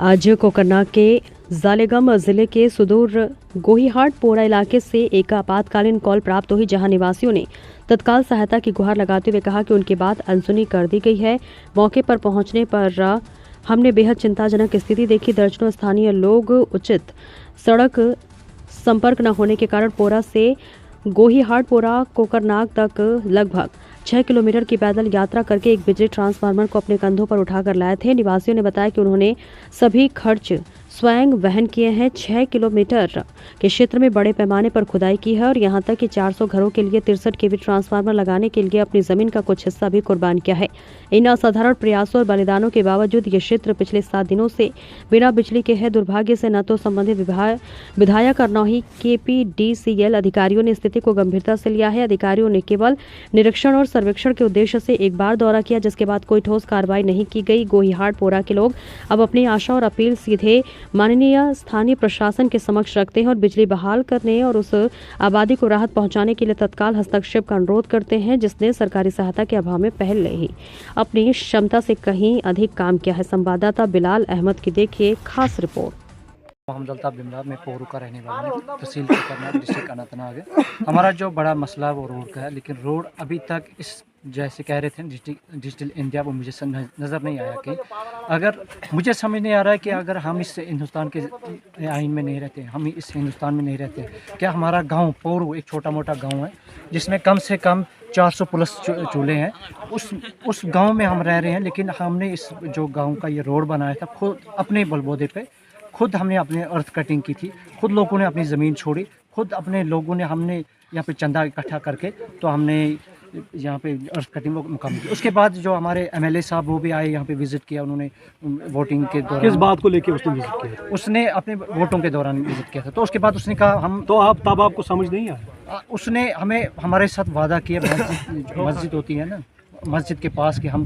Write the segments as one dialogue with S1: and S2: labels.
S1: आज कोकरनाग के जालेगम जिले के सुदूर गोहीहाट पोरा इलाके से एक आपातकालीन कॉल प्राप्त हुई, जहां निवासियों ने तत्काल सहायता की गुहार लगाते हुए कहा कि उनकी बात अनसुनी कर दी गई है। मौके पर पहुंचने पर हमने बेहद चिंताजनक स्थिति देखी। दर्जनों स्थानीय लोग उचित सड़क संपर्क न होने के कारण पोरा से गोहीहाट पोरा कोकरनाग तक लगभग 6 किलोमीटर की पैदल यात्रा करके एक बिजली ट्रांसफार्मर को अपने कंधों पर उठाकर लाए थे। निवासियों ने बताया कि उन्होंने सभी खर्च स्वयं वहन किए हैं। 6 किलोमीटर के क्षेत्र में बड़े पैमाने पर खुदाई की है और यहां तक कि 400 घरों के लिए 63 केवी ट्रांसफार्मर लगाने के लिए अपनी जमीन का कुछ हिस्सा भी कुर्बान किया है। इन असाधारण प्रयासों और बलिदानों के बावजूद ये क्षेत्र पिछले 7 दिनों से बिना बिजली के है। दुर्भाग्य से न तो संबंधित विधायक और न ही KPDCL अधिकारियों ने स्थिति को गंभीरता से लिया है। अधिकारियों ने केवल निरीक्षण और सर्वेक्षण के उद्देश्य से एक बार दौरा किया, जिसके बाद कोई ठोस कार्रवाई नहीं की गई। गोहीहाट पोरा के लोग अब अपनी आशा और अपील सीधे माननीय स्थानीय प्रशासन के समक्ष रखते हैं और बिजली बहाल करने और उस आबादी को राहत पहुंचाने के लिए तत्काल हस्तक्षेप का अनुरोध करते हैं, जिसने सरकारी सहायता के अभाव में पहले ही अपनी क्षमता से कहीं अधिक काम किया है। संवाददाता बिलाल अहमद की देखिए खास रिपोर्ट।
S2: मोहम्मद अल्ताफ बिमला, मैं पोरू का रहने वाला हूँ, तहसील कोकरनाग, डिस्ट्रिक्ट अनंतनाग है। हमारा जो बड़ा मसला है वो रोड का है, लेकिन रोड अभी तक इस जैसे कह रहे थे डिजिटल इंडिया, वो मुझे नज़र नहीं आया कि अगर मुझे समझ नहीं आ रहा है कि अगर हम इस हिंदुस्तान के आइन में नहीं रहते, हम इस हिंदुस्तान में नहीं रहते, क्या हमारा गांव पोरू एक छोटा मोटा गांव है जिसमें कम से कम 400 प्लस चूल्हे हैं, उस गांव में हम रह रहे हैं, लेकिन हमने इस जो गांव का ये रोड बनाया था खुद अपने बलबूते पे, खुद हमने अपने अर्थ कटिंग की थी, खुद लोगों ने अपनी ज़मीन छोड़ी, खुद अपने लोगों ने, हमने यहाँ पे चंदा इकट्ठा करके तो हमने यहाँ पे अर्थ कटिंग को मुकम्मल किया। उसके बाद जो हमारे MLA साहब वो भी आए, यहाँ पे विज़िट किया उन्होंने वोटिंग के दौरान।
S3: किस बात को लेके उसने विज़िट किया?
S2: उसने अपने वोटों के दौरान विज़िट किया था। तो उसके बाद उसने कहा हम
S3: तो आप तब आपको समझ नहीं आया?
S2: उसने हमें हमारे साथ वादा किया, मस्जिद होती है ना, मस्जिद के पास कि हम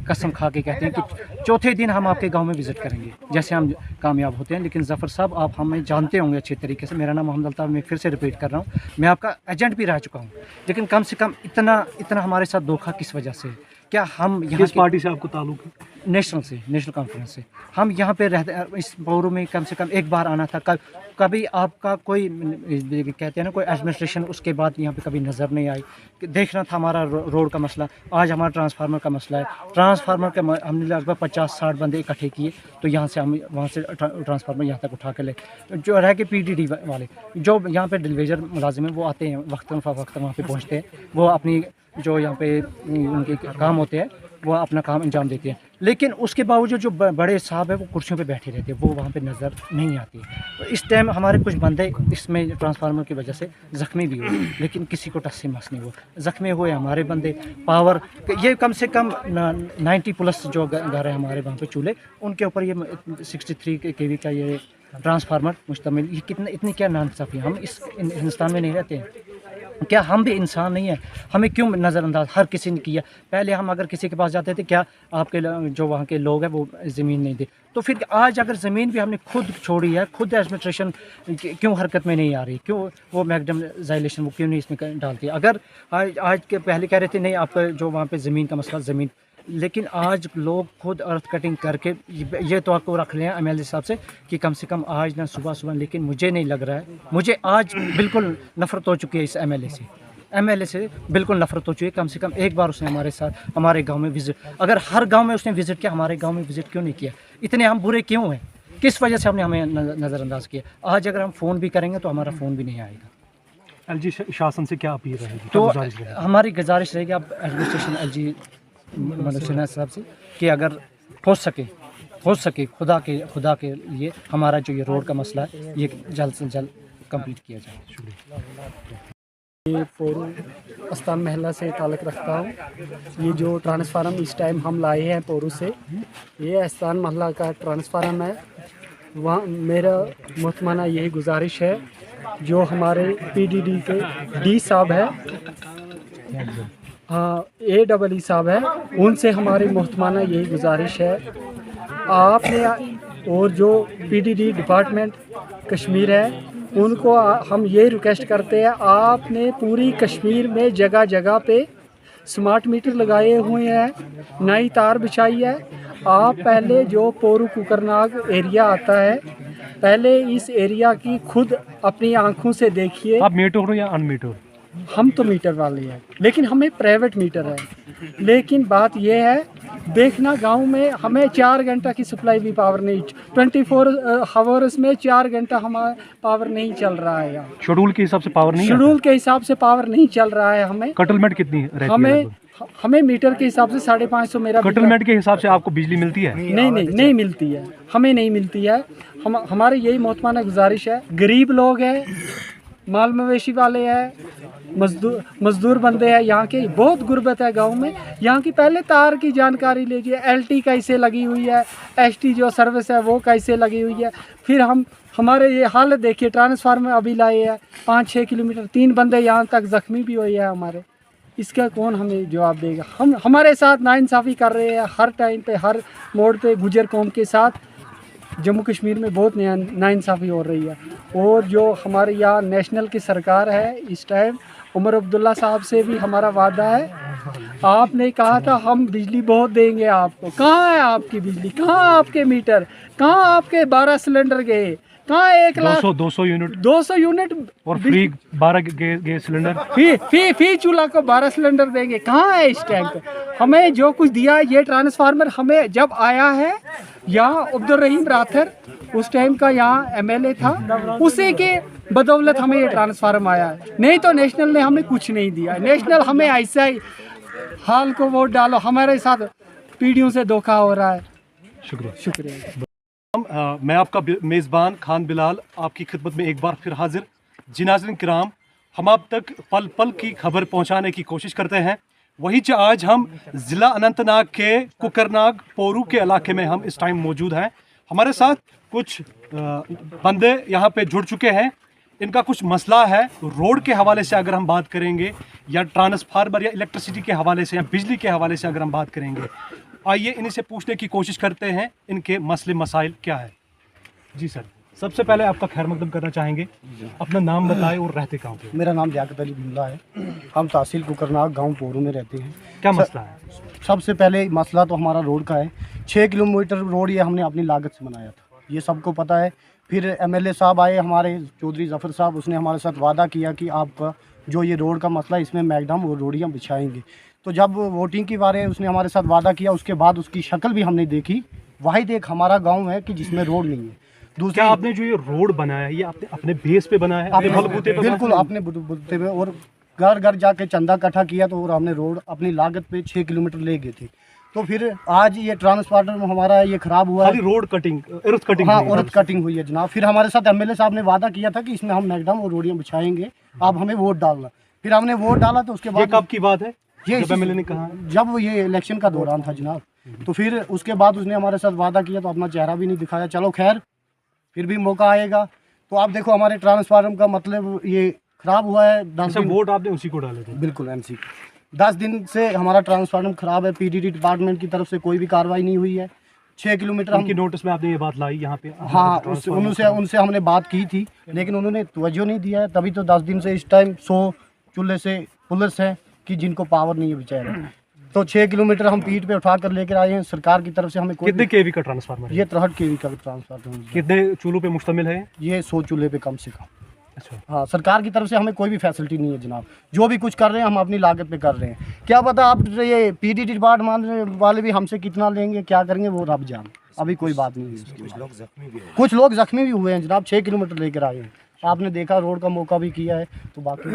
S2: कसम खा के कहते हैं कि चौथे दिन हम आपके गांव में विज़िट करेंगे, जैसे हम कामयाब होते हैं। लेकिन ज़फ़र साहब, आप हमें जानते होंगे अच्छे तरीके से, मेरा नाम मोहम्मद अल्ताफ, मैं फिर से रिपीट कर रहा हूँ, मैं आपका एजेंट भी रह चुका हूँ, लेकिन कम से कम इतना हमारे साथ धोखा किस वजह से? क्या हम यहाँ
S3: किस पार्टी से आपको ताल्लुक है?
S2: नेशनल कॉन्फ्रेंस से। हम यहाँ पे रहते, इस पोरू में कम से कम एक बार आना था। कभी आपका कोई कहते हैं ना कोई एडमिनिस्ट्रेशन उसके बाद यहाँ पे कभी नज़र नहीं आई। देखना था हमारा रोड का मसला, आज हमारा ट्रांसफार्मर का मसला है। ट्रांसफार्मर के हमने लगभग 50-60 बंदे इकट्ठे किए, तो यहाँ से हम वहाँ से ट्रांसफार्मर यहाँ तक उठा के ले, जो रह के PDD वाले जो यहाँ पे डिलीवर मुलाजिम हैं वो आते हैं वक्तन वहाँ पे पहुँचते हैं, वो अपनी जो यहाँ पे उनके काम होते हैं वो अपना काम अंजाम देते हैं। लेकिन उसके बावजूद जो बड़े साहब हैं वो कुर्सियों पे बैठे रहते हैं, वो वहाँ पे नज़र नहीं आती। तो इस टाइम हमारे कुछ बंदे इसमें ट्रांसफार्मर की वजह से ज़ख्मी भी हुए, लेकिन किसी को टस से मस नहीं हुआ। ज़ख्मी हुए हमारे बंदे। पावर ये कम से कम 90 प्लस जो घर है हमारे वहाँ पे चूल्हे, उनके ऊपर ये 63 KV का ये ट्रांसफार्मर मुश्तमिल। ये इतनी क्या नाइंसाफ़ी, हम इस हिंदुस्तान में नहीं रहते हैं क्या? हम भी इंसान नहीं है? हमें क्यों नज़रअंदाज हर किसी ने किया? पहले हम अगर किसी के पास जाते थे, क्या आपके जो वहाँ के लोग हैं वो ज़मीन नहीं दे, तो फिर आज अगर ज़मीन भी हमने खुद छोड़ी है, खुद एडमिनिस्ट्रेशन क्यों हरकत में नहीं आ रही? क्यों वो मैगडमाइजेशन वो क्यों नहीं इसमें डालती? अगर आज के पहले कह रहे थे नहीं आपका जो वहाँ पे ज़मीन का मसला ज़मीन, लेकिन आज लोग खुद अर्थ कटिंग करके ये तो आपको रख लें MLA साहब से कि कम से कम आज ना सुबह, लेकिन मुझे नहीं लग रहा है, मुझे आज बिल्कुल नफ़रत हो चुकी है इस MLA से बिल्कुल नफ़रत हो चुकी है। कम से कम एक बार उसने हमारे साथ हमारे गांव में विज़िट, अगर हर गांव में उसने विज़िट किया, हमारे गांव में विज़िट क्यों नहीं किया? इतने हम बुरे क्यों हैं? किस वजह से हमने हमें नज़रअंदाज किया? आज अगर हम फ़ोन भी करेंगे तो हमारा फ़ोन भी नहीं आएगा।
S3: LG शासन से क्या अपील रहेगी?
S2: तो हमारी गुजारिश रहेगी आप एडमिनिस्ट्रेशन LG मनोज साहब से कि अगर हो सके खुदा के लिए हमारा जो ये रोड का मसला है ये जल्द से जल्द कंप्लीट किया जाए। शुक्रिया।
S4: ये पोरू अस्तान महला से ताल्लुक़ रखता हूँ। ये जो ट्रांसफार्मर इस टाइम हम लाए हैं पोरू से, ये अस्तान महला का ट्रांसफार्मर है। वहाँ मेरा मुतमना यही गुजारिश है, जो हमारे PDD के D साहब है, हाँ AEE साहब है, उनसे हमारी मुहतमाना यही गुजारिश है, आपने और जो PDD डिपार्टमेंट कश्मीर है उनको हम ये रिक्वेस्ट करते हैं, आपने पूरी कश्मीर में जगह जगह पे स्मार्ट मीटर लगाए हुए हैं, नई तार बिछाई है। आप पहले जो पोरू कुकरनाग एरिया आता है, पहले इस एरिया की खुद अपनी आंखों से देखिए।
S3: आप मीटर हो या अनमीटर?
S4: हम तो मीटर वाले हैं, लेकिन हमें प्राइवेट मीटर है। लेकिन बात यह है, देखना गांव में हमें 4 घंटा की सप्लाई भी पावर नहीं, 24 हावर्स में 4 घंटा हमारा पावर नहीं चल रहा है। यहाँ
S3: शेड्यूल के हिसाब से पावर नहीं
S4: शेड्यूल के हिसाब से पावर नहीं चल रहा है। हमें
S3: कटलमेंट कितनी रहती है?
S4: हमें मीटर के हिसाब से 550 मेरा
S3: कटलमेंट के हिसाब से आपको बिजली मिलती है?
S4: नहीं मिलती है, हमें नहीं मिलती है। हमारे यही मोहतमाना गुजारिश है, गरीब लोग हैं, माल मवेशी वाले हैं, मजदूर बंदे हैं, यहाँ के बहुत गुर्बत है गांव में। यहाँ की पहले तार की जानकारी लीजिए, LT कैसे लगी हुई है, ST जो सर्विस है वो कैसे लगी हुई है। फिर हमारे ये हालत देखिए, ट्रांसफार्मर अभी लाए हैं 5-6 किलोमीटर, 3 बंदे यहाँ तक ज़ख्मी भी हुए हैं हमारे। इसका कौन हमें जवाब देगा? हमारे साथ नाइंसाफ़ी कर रहे हैं हर टाइम पे, हर मोड़ पे गुजर कौम के साथ। जम्मू कश्मीर में बहुत नाइंसाफ़ी हो रही है। और जो हमारे यहाँ नेशनल की सरकार है इस टाइम, उमर अब्दुल्ला साहब से भी हमारा वादा है। आपने कहा था हम बिजली बहुत देंगे आपको, कहाँ है आपकी बिजली? कहाँ आपके मीटर? कहाँ आपके 12 सिलेंडर गए? कहाँ 1 लाख
S3: 200 यूनिट
S4: 200 यूनिट
S3: और फ्री 12 गैस सिलेंडर
S4: फी चूल्हा को 12 सिलेंडर देंगे? कहाँ है इस टाइम पे? हमें जो कुछ दिया ये ट्रांसफार्मर हमें जब आया है, यहाँ अब्दुल रहीम राथर उस टाइम का यहाँ MLA था, उसी के बदौलत हमें ये ट्रांसफार्मर आया है। नहीं तो नेशनल ने हमें कुछ नहीं दिया। नेशनल हमें ऐसा ही हाल को वोट डालो, हमारे साथ पीढ़ियों से धोखा हो रहा है। शुक्रिया।
S3: मैं आपका मेज़बान खान बिलाल आपकी खिदमत में एक बार फिर हाजिर। जी नाज़रीन किराम, हम आप तक पल पल की खबर पहुंचाने की कोशिश करते हैं। वही आज हम ज़िला अनंतनाग के कुकरनाग पोरू के इलाके में हम इस टाइम मौजूद हैं। हमारे साथ कुछ बंदे यहाँ पे जुड़ चुके हैं। इनका कुछ मसला है रोड के हवाले से अगर हम बात करेंगे, या ट्रांसफार्मर या इलेक्ट्रिसिटी के हवाले से, या बिजली के हवाले से अगर हम बात करेंगे। आइए इन्हीं से पूछने की कोशिश करते हैं इनके मसले मसाइल क्या है। जी सर, सबसे पहले आपका खैर मकदम करना चाहेंगे, अपना नाम बताएं और रहते कहाँ पे?
S5: मेरा नाम लियाकत अली बिमला है। हम तहसील कुकरनाग गांव पोरू में रहते हैं।
S3: क्या मसला है?
S5: सबसे पहले मसला तो हमारा रोड का है। 6 किलोमीटर रोड ये हमने अपनी लागत से बनाया था, ये सबको पता है। फिर MLA साहब आए हमारे, चौधरी जफ़र साहब, उसने हमारे साथ वादा किया कि आपका जो ये रोड का मसला है इसमें मैकडम और रोडियाँ बिछाएंगे। तो जब वोटिंग की बार है, उसने हमारे साथ वादा किया, उसके बाद उसकी शक्ल भी हमने देखी। वाहिद एक हमारा गाँव है कि जिसमें रोड नहीं है।
S3: क्या आपने जो ये रोड बनाया है ये आपने अपने बेस पे बनाया है? अपने बलबूते पे?
S5: बिल्कुल अपने बलबूते पे, और घर घर जाके चंदा इकट्ठा किया तो और हमने रोड अपनी लागत पे 6 किलोमीटर ले गए थे। तो फिर आज ये ट्रांसफार्मर हमारा ये ख़राब हुआ है।
S3: रोड कटिंग, अर्थ कटिंग?
S5: हाँ, अर्थ कटिंग हुई है जनाब। फिर हमारे साथ MLA साहब ने वादा किया था कि इसमें हम मैकडम और रोडियाँ बिछाएंगे, आप हमें वोट डालना। फिर हमने वोट डाला तो उसके बाद,
S3: कब की बात है
S5: ये
S3: जब MLA ने कहा?
S5: जब ये इलेक्शन का दौरान था जनाब। तो फिर उसके बाद उसने हमारे साथ वादा किया तो अपना चेहरा भी नहीं दिखाया। चलो खैर, फिर भी मौका आएगा। तो आप देखो हमारे ट्रांसफार्मर का मतलब ये ख़राब हुआ है। 10 दिन
S3: वोट आपने उसी को डाले थे?
S5: बिल्कुल, MC 10 दिन से हमारा ट्रांसफार्मर ख़राब है। PDD डिपार्टमेंट की तरफ से कोई भी कार्रवाई नहीं हुई है। 6 किलोमीटर
S3: उनकी नोटिस में आपने ये बात लाई यहाँ पे?
S5: हाँ, उनसे हमने बात की थी, लेकिन उन्होंने तवज्जो नहीं दिया है। तभी तो 10 दिन से इस टाइम 100 चूल्हे से पुलिस हैं कि जिनको पावर नहीं है बेचारे। तो 6 किलोमीटर हम पीठ पे उठा कर लेकर आए हैं। सरकार की तरफ से हमें
S3: कितने KV का ट्रांसफार्मर है?
S5: ये 63 KV का ट्रांसफार्मर है।
S3: कितने चूल्हों पे मुश्तमिल है
S5: ये? 100 चूल्हे पे कम से कम।
S3: अच्छा।
S5: हाँ, सरकार की तरफ से हमें कोई भी फैसिलिटी नहीं है जनाब। जो भी कुछ कर रहे हैं हम अपनी लागत पे कर रहे हैं। क्या पता आप ये PDD डिपार्टमेंट वाले भी हमसे कितना लेंगे, क्या करेंगे, वो रब जाने। अभी कोई बात नहीं है। कुछ लोग जख्मी भी हुए हैं जनाब। 6 किलोमीटर लेकर आए हैं। आपने देखा रोड का मौका भी किया है। तो बाकी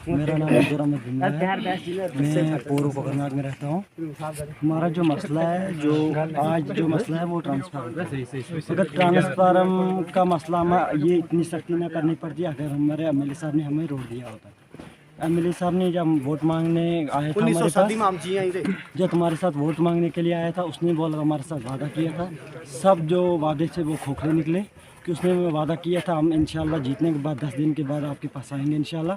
S6: मेरा नाम अब्दुल मैं पोरू कुकरनाग में रहता हूँ। हमारा जो मसला है, जो मसला है वो ट्रांसफार्मर। अगर ट्रांसफार्मर का मसला हम ये इतनी सख्ती न करनी पड़ती अगर हमारे MLA साहब ने हमें रोड दिया होता। MLA साहब ने जब वोट मांगने आया था हमारे पास, जब हमारे साथ वोट मांगने के लिए आया था, उसने बोला हमारे साथ वादा किया था। सब जो वादे से वो खोखले निकले कि उसने वादा किया था हम इंशाल्लाह जीतने के बाद 10 दिन के बाद आपके पास आएंगे इंशाल्लाह।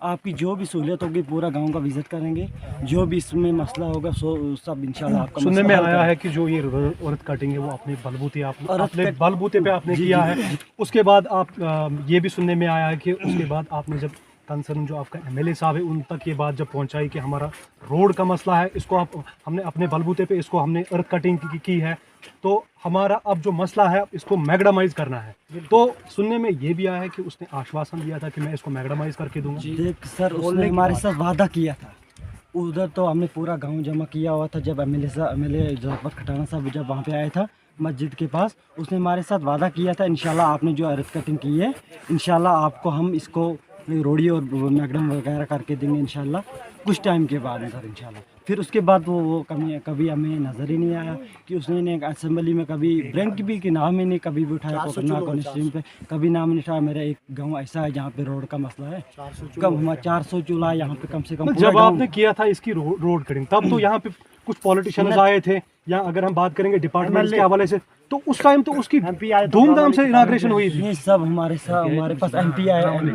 S6: आपकी जो भी सहूलियत होगी पूरा गांव का विजिट करेंगे, जो भी इसमें मसला होगा सब इंशाल्लाह आपका
S3: सुनने
S6: मसला
S3: में
S6: हल
S3: आया
S6: करेंगे।
S3: है कि जो ये औरत कटिंग है वो अपने बलबूते
S6: औरत
S3: अपने
S6: कट-
S3: बलबूते पे आपने किया है। उसके बाद आप ये भी सुनने में आया है कि उसके बाद आपने जब कंसर्न जो आपका एमएलए साहब है उन तक ये बात जब पहुंचाई कि हमारा रोड का मसला है, इसको आप हमने अपने बलबूते पे इसको हमने अर्थ कटिंग की है, तो हमारा अब जो मसला है इसको मैग्डामाइज करना है। तो सुनने में ये भी आया है कि उसने आश्वासन दिया था कि मैं इसको मैग्डामाइज करके दूंगा।
S6: देख सर, उसने हमारे साथ वादा किया था। उधर तो हमने पूरा गांव जमा किया हुआ था जब एमएलए जफर खटाना साहब जब वहाँ पे आए था मस्जिद के पास, उसने हमारे साथ वादा किया था इंशाल्लाह आपने जो अर्थ कटिंग की है इंशाल्लाह आपको हम इसको रोड़ी और मैगडम वगैरह करके देंगे इंशाल्लाह कुछ टाइम के बाद सर इंशाल्लाह। फिर उसके बाद वो कभी हमें नज़र ही नहीं आया कि उसने असेंबली में कभी बैंक भी के नाम ही नहीं कभी भी उठाया, कोकरनाग कॉन्स्टिट्यूशन पे कभी नाम नहीं उठाया। मेरा एक गांव ऐसा है जहाँ पे रोड का मसला है, कम हुआ 400 चूल्हा यहाँ पे कम से कम पूरा
S3: जब
S6: गाँव-
S3: आपने किया था इसकी रोड कटिंग तब तो यहाँ पे कुछ पॉलिटिशियंस आए थे, या अगर हम बात करेंगे डिपार्टमेंट के हवाले से तो उस टाइम तो उसकी धूमधाम से इनाग्रेशन हुई थी।
S6: ये सब हमारे पास एमपी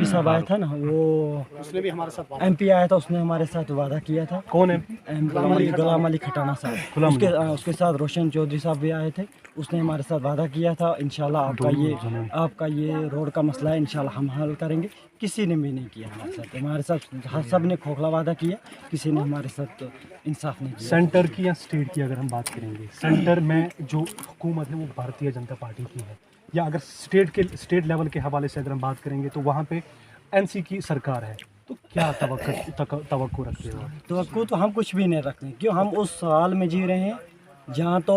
S6: साहब आया था ना, वो
S5: उसने भी हमारे साथ
S6: एमपी आया था, उसने हमारे साथ वादा किया था।
S3: कौन है?
S6: गुलाम अली खटाना साहब, उसके साथ रोशन चौधरी साहब भी आए थे, उसने हमारे साथ वादा किया था इंशाल्लाह आपका ये रोड का मसला है इंशाल्लाह हम हल करेंगे। किसी ने भी नहीं किया हमारे साथ सब ने खोखला वादा किया, किसी ने हमारे साथ इंसाफ नहीं किया।
S3: सेंटर की या स्टेट की अगर हम बात करेंगे, सेंटर में जो हुकूमत है वो भारतीय जनता पार्टी की है, या अगर स्टेट लेवल के हवाले से अगर हम बात करेंगे तो वहाँ पे एनसी की सरकार है, तो क्या तवक्को रखते हो?
S6: तो हम कुछ भी नहीं रखते, क्यों हम उस साल में जी रहे हैं जहाँ तो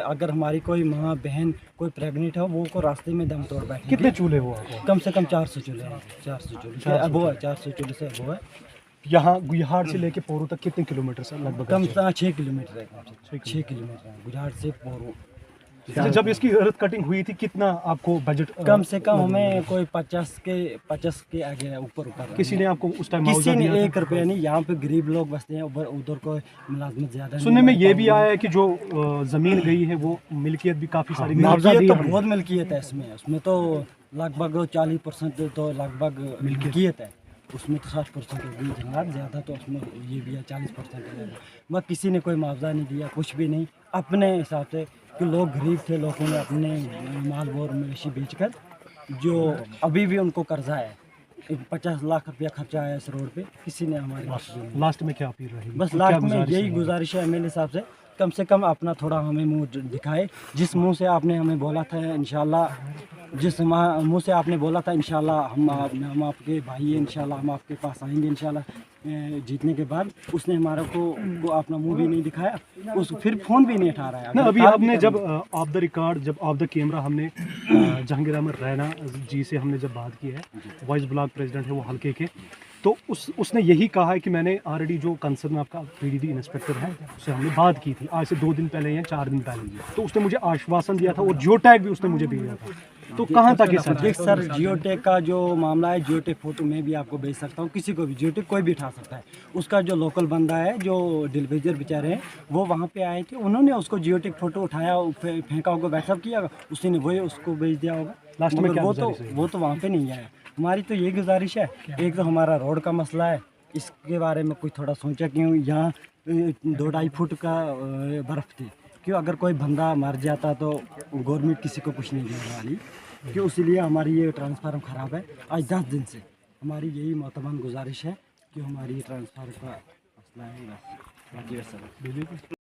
S6: अगर हमारी कोई माँ बहन कोई प्रेग्नेंट है वो को रास्ते में दम तोड़ बैठे।
S3: कितने चूल्हे हो आपको?
S6: कम से कम 400 चूल्हे हैं, 400 चूल्हे से अबो है, 400 चूल्हे से अबो है।
S3: यहाँ गुहाड़ से लेके पोरू तक कितने किलोमीटर से लगभग?
S6: कम से कम 6 किलोमीटर है, 6 किलोमीटर है गुजरात से पोरू।
S3: जब इसकी अर्थ कटिंग हुई थी कितना आपको बजट?
S6: कम से कम हमें कोई 50 के आगे ऊपर
S3: किसी ने आपको उस टाइम
S6: किसी ने 1 रुपया नहीं। यहाँ पे गरीब लोग बसते हैं, उधर को मुलाजमत ज्यादा नहीं।
S3: सुनने में ये भी आया है कि जो जमीन गई है वो मिल्कियत भी काफी सारी
S6: मिल्कियत तो बहुत मिल्कियत है उसमें तो लगभग 40% तो लगभग मिल्कियत है, उसमें तो 60% होगी जंगलात, ज़्यादा तो उसमें ये भी है 40% है। मगर किसी ने कोई मुआवजा नहीं दिया, कुछ भी नहीं। अपने हिसाब से कि लोग गरीब थे, लोगों ने अपने माल और मवेशी बेचकर, जो अभी भी उनको कर्जा है, 50 लाख रुपया खर्चा आया इस रोड पे, किसी ने हमारे
S3: लास्ट में क्या अपील रही?
S6: बस लास्ट में यही गुजारिश है एमएलए साहब से कम अपना थोड़ा हमें मुंह दिखाए। जिस मुंह से आपने हमें बोला था इंशाल्लाह, जिस मुंह से आपने बोला था इंशाल्लाह हम आपके भाई हैं, इंशाल्लाह हम आपके पास आएंगे इंशाल्लाह जीतने के बाद, उसने हमारे को अपना मुंह भी नहीं दिखाया, फिर फ़ोन भी नहीं उठा रहा है।
S3: ना अभी आपने जब ऑफ द रिकॉर्ड, जब ऑफ द कैमरा हमने जहांगीर अहमद रैना जी से हमने जब बात की है, वॉइस ब्लॉक प्रेसिडेंट है वो हल्के के, तो उसने यही कहा है कि मैंने ऑलरेडी जो कंसर्न आपका पीडीडी इंस्पेक्टर है उससे हमने बात की थी आज से 2 दिन पहले या 4 दिन पहले, तो उसने मुझे आश्वासन दिया था और जियो टैग भी उसने मुझे भेजा था। तो कहाँ तक है
S6: देख सर, जियोटेक का जो मामला है, जियोटेक फोटो मैं भी आपको भेज सकता हूँ, किसी को भी जियोटेक कोई भी उठा सकता है। उसका जो लोकल बंदा है, जो डिलीवर बेचारे हैं, वो वहाँ पे आए थे, उन्होंने उसको जियोटेक फोटो उठाया, फेंका होगा, व्हाट्सअप किया, उसी ने वही उसको भेज दिया होगा।
S3: लास्ट में क्या
S6: वो तो वहाँ पे नहीं आया। हमारी तो ये गुजारिश है, एक तो हमारा रोड का मसला है, इसके बारे में कोई थोड़ा सोचा क्यों, यहाँ 2-2.5 फुट का बर्फ़ थी, क्यों अगर कोई बंदा मर जाता तो गवर्नमेंट किसी को कुछ नहीं देने वाली, क्यों इसीलिए हमारी ये ट्रांसफार्मर ख़राब है। आज 10 दिन से हमारी यही मोतमान गुजारिश है कि हमारी ये ट्रांसफार्मर का मसला है, बस बाकी वैसा